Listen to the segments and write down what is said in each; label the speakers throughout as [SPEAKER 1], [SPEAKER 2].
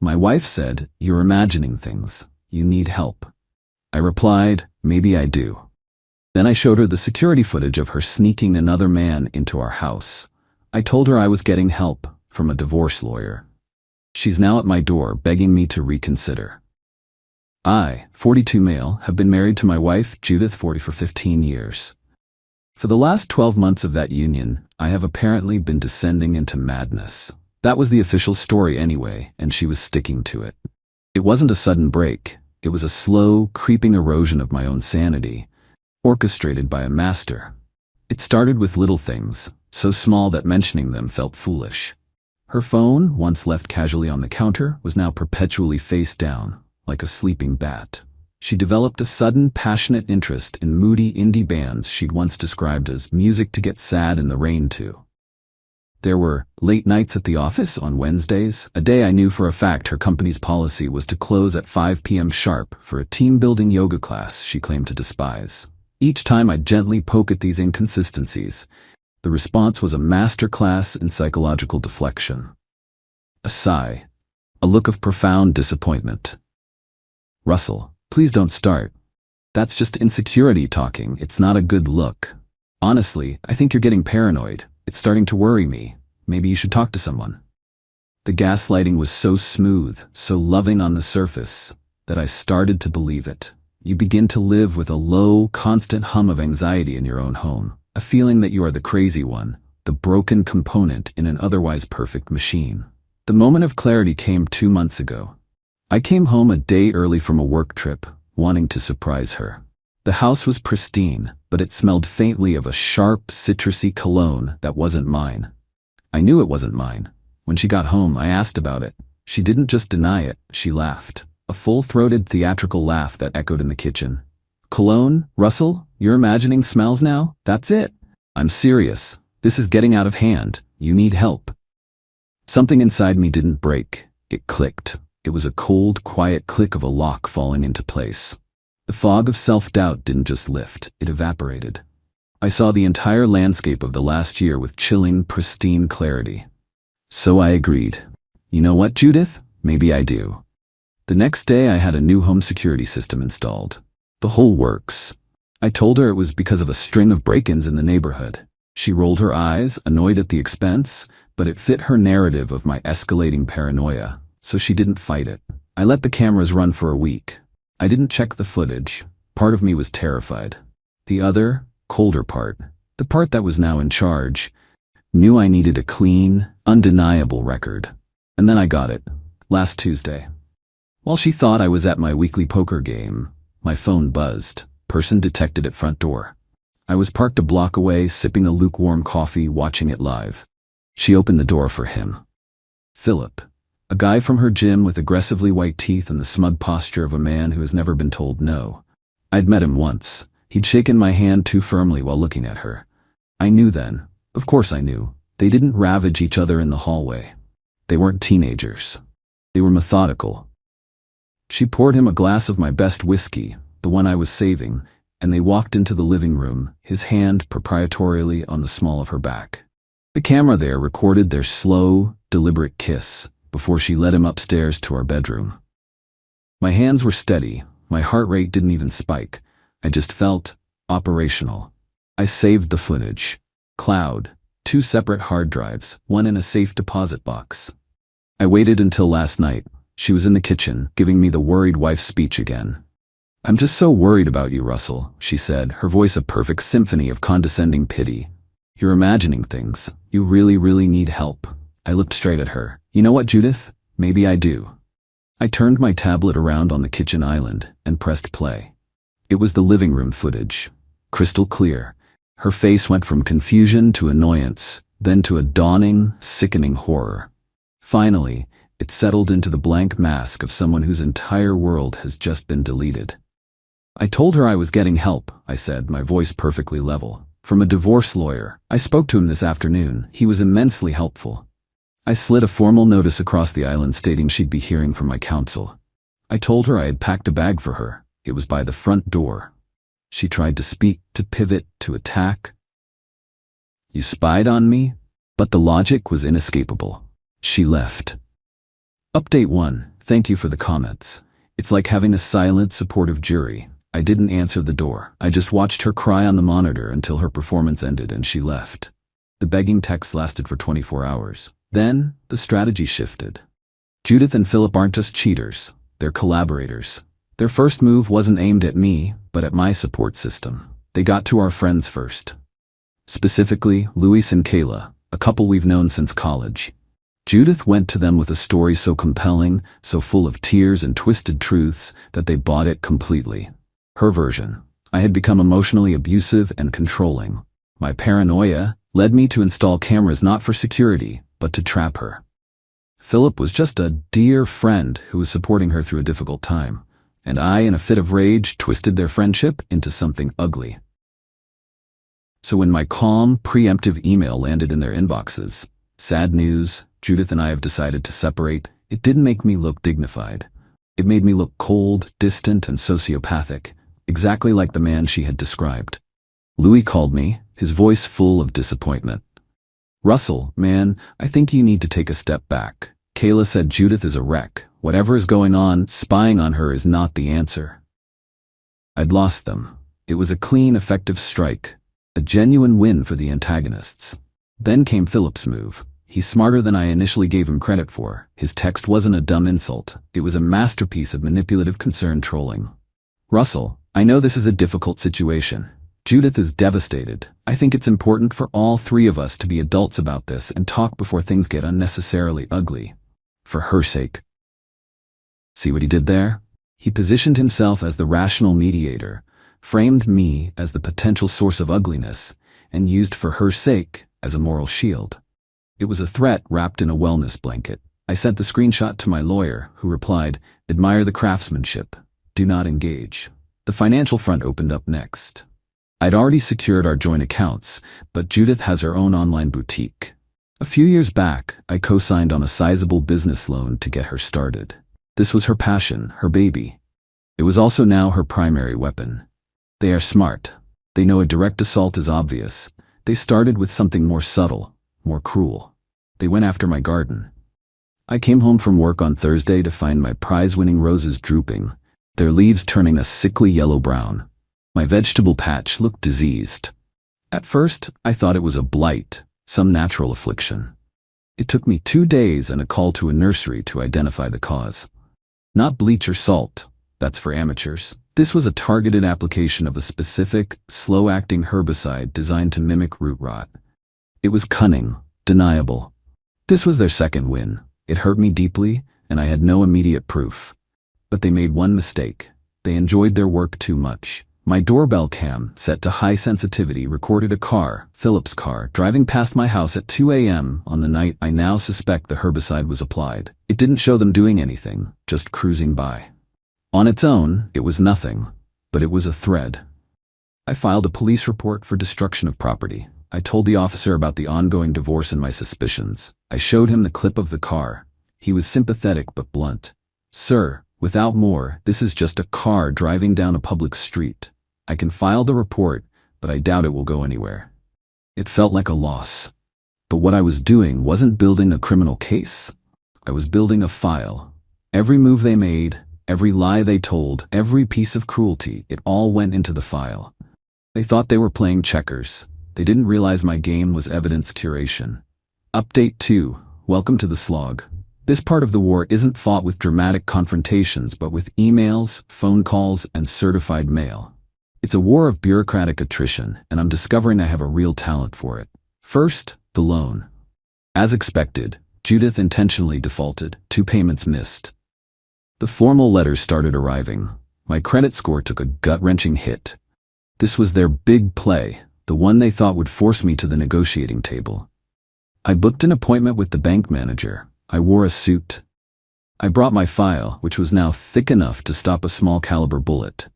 [SPEAKER 1] My wife said, "You're imagining things. You need help." I replied, "Maybe I do." Then I showed her the security footage of her sneaking another man into our house. I told her I was getting help from a divorce lawyer. She's now at my door begging me to reconsider. I, 42 male, have been married to my wife, Judith, 40, for 15 years. For the last 12 months of that union, I have apparently been descending into madness. That was the official story anyway, and she was sticking to it. It wasn't a sudden break. It was a slow, creeping erosion of my own sanity, orchestrated by a master. It started with little things, so small that mentioning them felt foolish. Her phone, once left casually on the counter, was now perpetually face down, like a sleeping bat. She developed a sudden, passionate interest in moody indie bands she'd once described as music to get sad in the rain to. There were late nights at the office on Wednesdays, a day I knew for a fact her company's policy was to close at 5 p.m. sharp for a team-building yoga class she claimed to despise. Each time I'd gently poke at these inconsistencies, the response was a masterclass in psychological deflection. A sigh, a look of profound disappointment. "Russell, please don't start. That's just insecurity talking. It's not a good look. Honestly, I think you're getting paranoid. It's starting to worry me. Maybe you should talk to someone." The gaslighting was so smooth, so loving on the surface, that I started to believe it. You begin to live with a low, constant hum of anxiety in your own home, a feeling that you are the crazy one, the broken component in an otherwise perfect machine. The moment of clarity came 2 months ago. I came home a day early from a work trip, wanting to surprise her. The house was pristine, but it smelled faintly of a sharp, citrusy cologne that wasn't mine. I knew it wasn't mine. When she got home, I asked about it. She didn't just deny it, she laughed. A full-throated theatrical laugh that echoed in the kitchen. "Cologne? Russell? You're imagining smells now? That's it. I'm serious. This is getting out of hand. You need help." Something inside me didn't break. It clicked. It was a cold, quiet click of a lock falling into place. The fog of self-doubt didn't just lift, it evaporated. I saw the entire landscape of the last year with chilling, pristine clarity. So I agreed. "You know what, Judith? Maybe I do." The next day I had a new home security system installed. The whole works. I told her it was because of a string of break-ins in the neighborhood. She rolled her eyes, annoyed at the expense, but it fit her narrative of my escalating paranoia, so she didn't fight it. I let the cameras run for a week. I didn't check the footage. Part of me was terrified. The other, colder part, the part that was now in charge, knew I needed a clean, undeniable record. And then I got it, last Tuesday. While she thought I was at my weekly poker game, my phone buzzed. Person detected at front door. I was parked a block away, sipping a lukewarm coffee, watching it live. She opened the door for him. Philip, a guy from her gym with aggressively white teeth and the smug posture of a man who has never been told no. I'd met him once. He'd shaken my hand too firmly while looking at her. I knew then. Of course I knew. They didn't ravage each other in the hallway. They weren't teenagers. They were methodical. She poured him a glass of my best whiskey, the one I was saving, and they walked into the living room, his hand proprietorially on the small of her back. The camera there recorded their slow, deliberate kiss before she led him upstairs to our bedroom. My hands were steady, my heart rate didn't even spike. I just felt operational. I saved the footage. Cloud, 2 separate hard drives, one in a safe deposit box. I waited until last night. She was in the kitchen, giving me the worried wife speech again. "I'm just so worried about you, Russell," she said, her voice a perfect symphony of condescending pity. "You're imagining things. You really, really need help." I looked straight at her. "You know what, Judith? Maybe I do." I turned my tablet around on the kitchen island and pressed play. It was the living room footage. Crystal clear. Her face went from confusion to annoyance, then to a dawning, sickening horror. Finally, it settled into the blank mask of someone whose entire world has just been deleted. "I told her I was getting help," I said, my voice perfectly level. "From a divorce lawyer. I spoke to him this afternoon. He was immensely helpful." I slid a formal notice across the island stating she'd be hearing from my counsel. I told her I had packed a bag for her. It was by the front door. She tried to speak, to pivot, to attack. "You spied on me?" But the logic was inescapable. She left. Update 1. Thank you for the comments. It's like having a silent, supportive jury. I didn't answer the door. I just watched her cry on the monitor until her performance ended and she left. The begging text lasted for 24 hours. Then, the strategy shifted. Judith and Philip aren't just cheaters, they're collaborators. Their first move wasn't aimed at me, but at my support system. They got to our friends first. Specifically, Luis and Kayla, a couple we've known since college. Judith went to them with a story so compelling, so full of tears and twisted truths, that they bought it completely. Her version: I had become emotionally abusive and controlling. My paranoia led me to install cameras not for security, but to trap her. Philip was just a dear friend who was supporting her through a difficult time, and I, in a fit of rage, twisted their friendship into something ugly. So when my calm, preemptive email landed in their inboxes, sad news, Judith and I have decided to separate, it didn't make me look dignified. It made me look cold, distant, and sociopathic, exactly like the man she had described. Louis called me, his voice full of disappointment. Russell, man, I think you need to take a step back. Kayla said Judith is a wreck. Whatever is going on, spying on her is not the answer. I'd lost them. It was a clean, effective strike, a genuine win for the antagonists. Then came Philip's move. He's smarter than I initially gave him credit for. His text wasn't a dumb insult. It was a masterpiece of manipulative concern trolling. Russell, I know this is a difficult situation. Judith is devastated. I think it's important for all three of us to be adults about this and talk before things get unnecessarily ugly. For her sake. See what he did there? He positioned himself as the rational mediator, framed me as the potential source of ugliness, and used for her sake as a moral shield. It was a threat wrapped in a wellness blanket. I sent the screenshot to my lawyer, who replied, "Admire the craftsmanship. Do not engage." The financial front opened up next. I'd already secured our joint accounts, but Judith has her own online boutique. A few years back, I co-signed on a sizable business loan to get her started. This was her passion, her baby. It was also now her primary weapon. They are smart. They know a direct assault is obvious. They started with something more subtle, more cruel. They went after my garden. I came home from work on Thursday to find my prize-winning roses drooping, their leaves turning a sickly yellow-brown. My vegetable patch looked diseased. At first, I thought it was a blight, some natural affliction. It took me 2 days and a call to a nursery to identify the cause. Not bleach or salt, that's for amateurs. This was a targeted application of a specific, slow-acting herbicide designed to mimic root rot. It was cunning, deniable. This was their second win. It hurt me deeply, and I had no immediate proof. But they made one mistake. They enjoyed their work too much. My doorbell cam, set to high sensitivity, recorded a car, Philip's car, driving past my house at 2 a.m. on the night I now suspect the herbicide was applied. It didn't show them doing anything, just cruising by. On its own, it was nothing, but it was a thread. I filed a police report for destruction of property. I told the officer about the ongoing divorce and my suspicions. I showed him the clip of the car. He was sympathetic but blunt. "Sir, without more, this is just a car driving down a public street. I can file the report, but I doubt it will go anywhere." It felt like a loss. But what I was doing wasn't building a criminal case. I was building a file. Every move they made, every lie they told, every piece of cruelty, it all went into the file. They thought they were playing checkers. They didn't realize my game was evidence curation. Update 2. Welcome to the slog. This part of the war isn't fought with dramatic confrontations, but with emails, phone calls, and certified mail. It's a war of bureaucratic attrition, and I'm discovering I have a real talent for it. First, the loan. As expected, Judith intentionally defaulted. 2 payments missed. The formal letters started arriving. My credit score took a gut-wrenching hit. This was their big play, the one they thought would force me to the negotiating table. I booked an appointment with the bank manager. I wore a suit. I brought my file, which was now thick enough to stop a small-caliber bullet.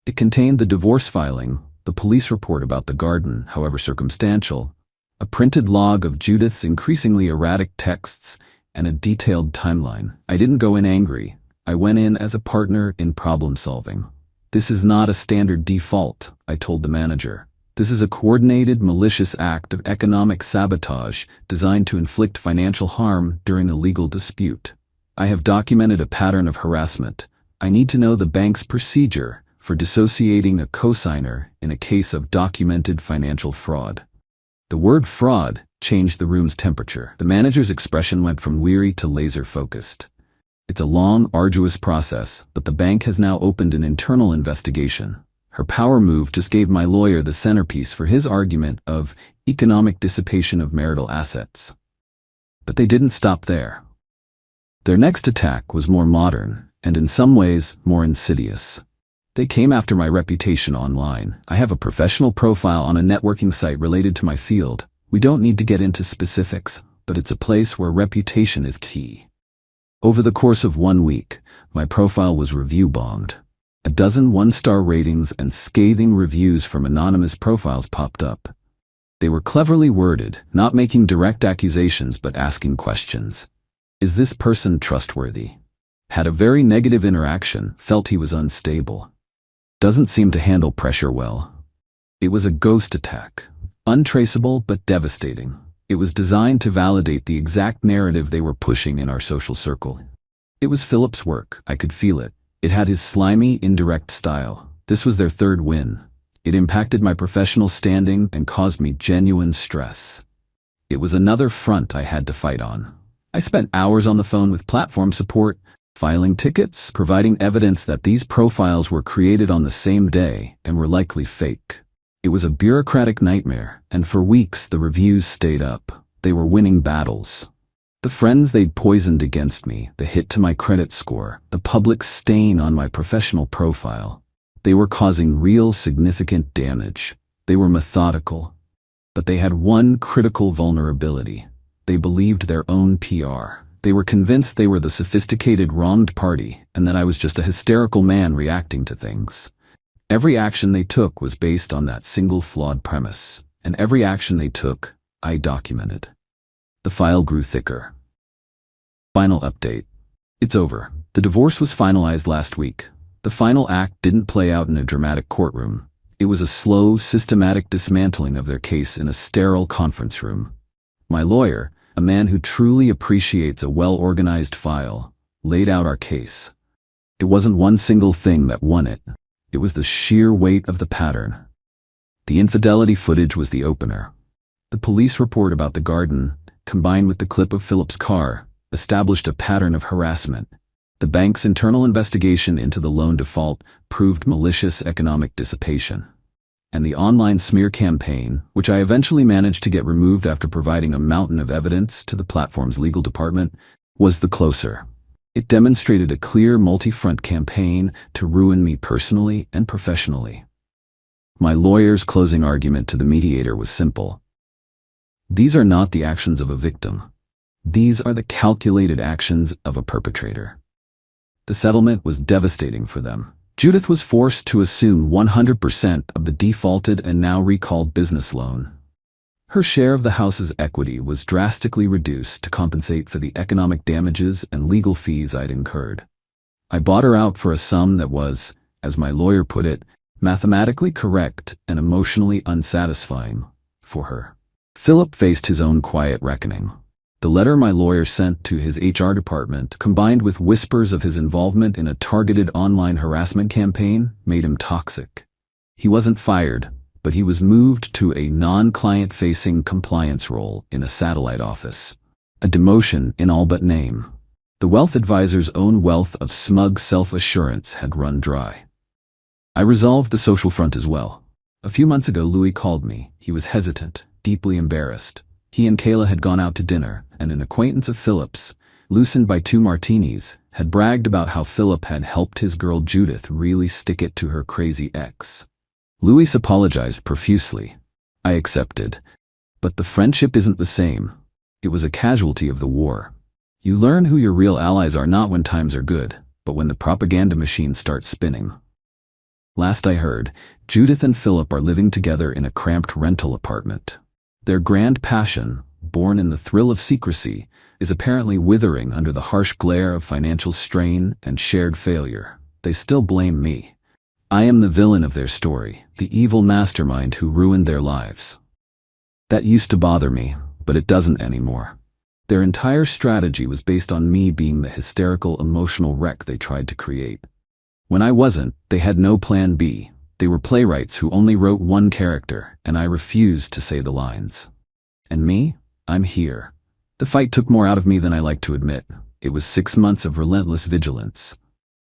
[SPEAKER 1] It contained the divorce filing, the police report about the garden, however circumstantial, a printed log of Judith's increasingly erratic texts, and a detailed timeline. I didn't go in angry. I went in as a partner in problem-solving. "This is not a standard default," I told the manager. "This is a coordinated, malicious act of economic sabotage designed to inflict financial harm during a legal dispute." I have documented a pattern of harassment. I need to know the bank's procedure for dissociating a cosigner in a case of documented financial fraud. The word fraud changed the room's temperature. The manager's expression went from weary to laser-focused. It's a long, arduous process, but the bank has now opened an internal investigation. Her power move just gave my lawyer the centerpiece for his argument of economic dissipation of marital assets. But they didn't stop there. Their next attack was more modern, and in some ways, more insidious. They came after my reputation online. I have a professional profile on a networking site related to my field. We don't need to get into specifics, but it's a place where reputation is key. Over the course of 1 week, my profile was review-bombed. A dozen one-star ratings and scathing reviews from anonymous profiles popped up. They were cleverly worded, not making direct accusations but asking questions. Is this person trustworthy? Had a very negative interaction, felt he was unstable. Doesn't seem to handle pressure well. It was a ghost attack. Untraceable but devastating. It was designed to validate the exact narrative they were pushing in our social circle. It was Philip's work. I could feel it. It had his slimy, indirect style. This was their third win. It impacted my professional standing and caused me genuine stress. It was another front I had to fight on. I spent hours on the phone with platform support, filing tickets, providing evidence that these profiles were created on the same day and were likely fake. It was a bureaucratic nightmare, and for weeks the reviews stayed up. They were winning battles. The friends they'd poisoned against me, the hit to my credit score, the public stain on my professional profile. They were causing real significant damage. They were methodical. But they had one critical vulnerability. They believed their own PR. They were convinced they were the sophisticated wronged party and that I was just a hysterical man reacting to things. Every action they took was based on that single flawed premise, and every action they took, I documented. The file grew thicker. Final update. It's over. The divorce was finalized last week. The final act didn't play out in a dramatic courtroom. It was a slow, systematic dismantling of their case in a sterile conference room. My lawyer, a man who truly appreciates a well-organized file, laid out our case. It wasn't one single thing that won it. It was the sheer weight of the pattern. The infidelity footage was the opener. The police report about the garden, combined with the clip of Philip's car, established a pattern of harassment. The bank's internal investigation into the loan default proved malicious economic dissipation. And the online smear campaign, which I eventually managed to get removed after providing a mountain of evidence to the platform's legal department, was the closer. It demonstrated a clear multi-front campaign to ruin me personally and professionally. My lawyer's closing argument to the mediator was simple. These are not the actions of a victim. These are the calculated actions of a perpetrator. The settlement was devastating for them. Judith was forced to assume 100% of the defaulted and now recalled business loan. Her share of the house's equity was drastically reduced to compensate for the economic damages and legal fees I'd incurred. I bought her out for a sum that was, as my lawyer put it, mathematically correct and emotionally unsatisfying for her. Philip faced his own quiet reckoning. The letter my lawyer sent to his HR department, combined with whispers of his involvement in a targeted online harassment campaign, made him toxic. He wasn't fired, but he was moved to a non-client-facing compliance role in a satellite office. A demotion in all but name. The wealth advisor's own wealth of smug self-assurance had run dry. I resolved the social front as well. A few months ago, Louis called me. He was hesitant, deeply embarrassed. He and Kayla had gone out to dinner, and an acquaintance of Philip's, loosened by 2 martinis, had bragged about how Philip had helped his girl Judith really stick it to her crazy ex. Louis apologized profusely. I accepted. But the friendship isn't the same. It was a casualty of the war. You learn who your real allies are not when times are good, but when the propaganda machine starts spinning. Last I heard, Judith and Philip are living together in a cramped rental apartment. Their grand passion, born in the thrill of secrecy, is apparently withering under the harsh glare of financial strain and shared failure. They still blame me. I am the villain of their story, the evil mastermind who ruined their lives. That used to bother me, but it doesn't anymore. Their entire strategy was based on me being the hysterical, emotional wreck they tried to create. When I wasn't, they had no plan B. They were playwrights who only wrote one character, and I refused to say the lines. And me? I'm here. The fight took more out of me than I like to admit. It was 6 months of relentless vigilance.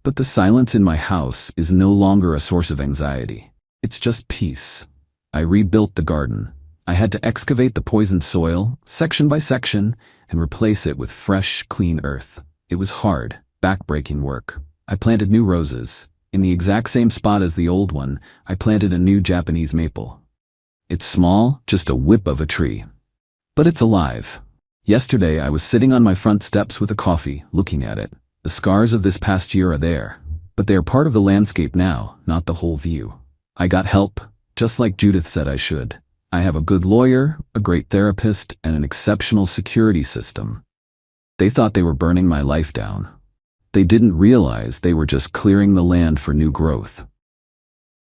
[SPEAKER 1] But the silence in my house is no longer a source of anxiety. It's just peace. I rebuilt the garden. I had to excavate the poisoned soil, section by section, and replace it with fresh, clean earth. It was hard, back-breaking work. I planted new roses. In the exact same spot as the old one, I planted a new Japanese maple. It's small, just a whip of a tree. But it's alive. Yesterday, I was sitting on my front steps with a coffee, looking at it. The scars of this past year are there, but they are part of the landscape now, not the whole view. I got help, just like Judith said I should. I have a good lawyer, a great therapist, and an exceptional security system. They thought they were burning my life down. They didn't realize they were just clearing the land for new growth.